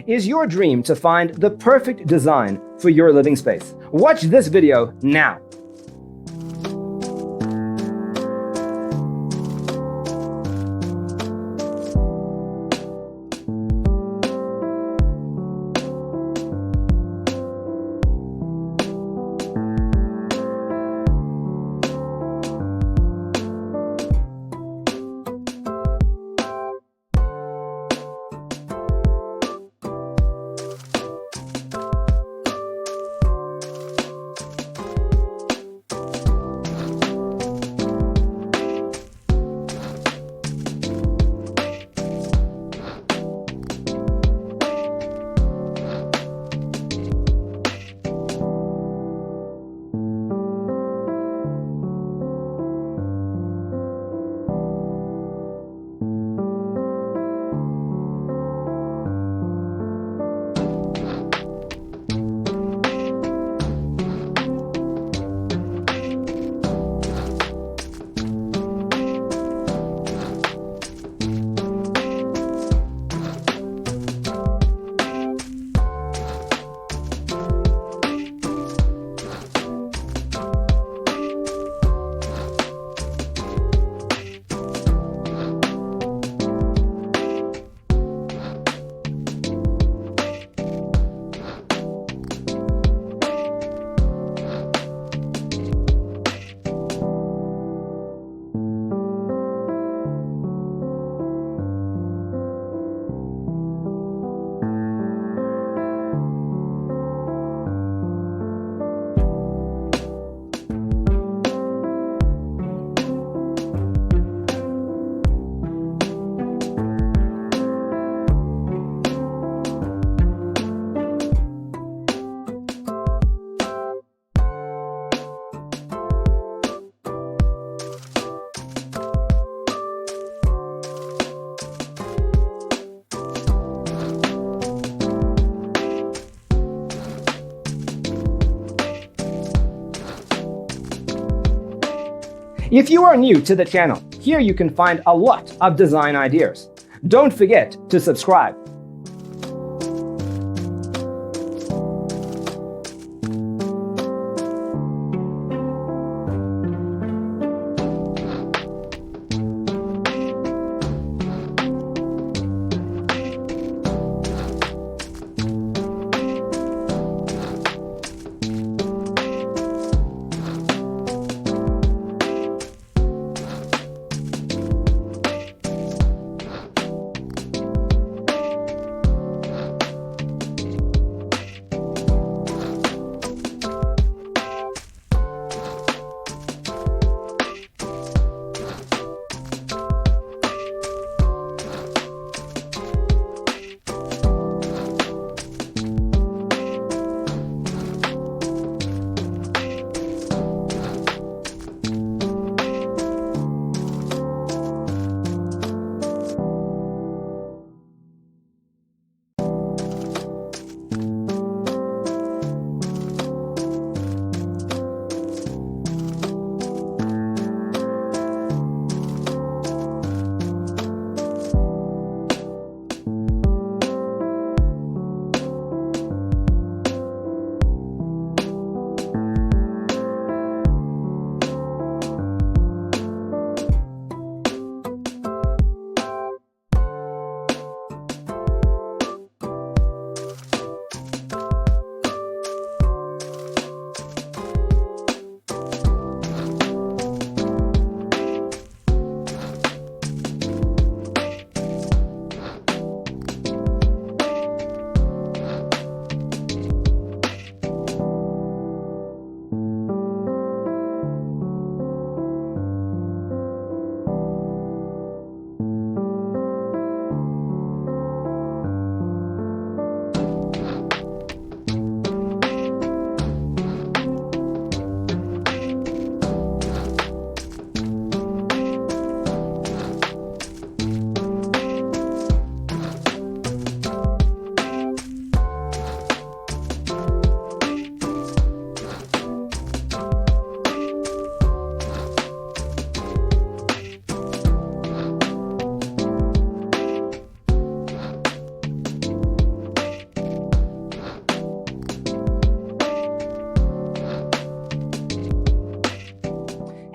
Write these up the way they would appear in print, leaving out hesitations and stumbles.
Is your dream to find the perfect design for your living space? Watch this video now. If you are new to the channel, here you can find a lot of design ideas. Don't forget to subscribe.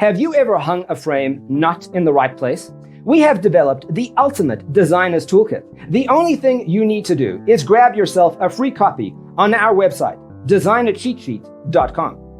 Have you ever hung a frame not in the right place? We have developed the ultimate designer's toolkit. The only thing you need to do is grab yourself a free copy on our website, designercheatsheet.com.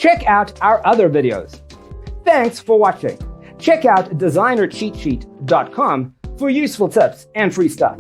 Check out our other videos. Thanks for watching. Check out designercheatsheet.com for useful tips and free stuff.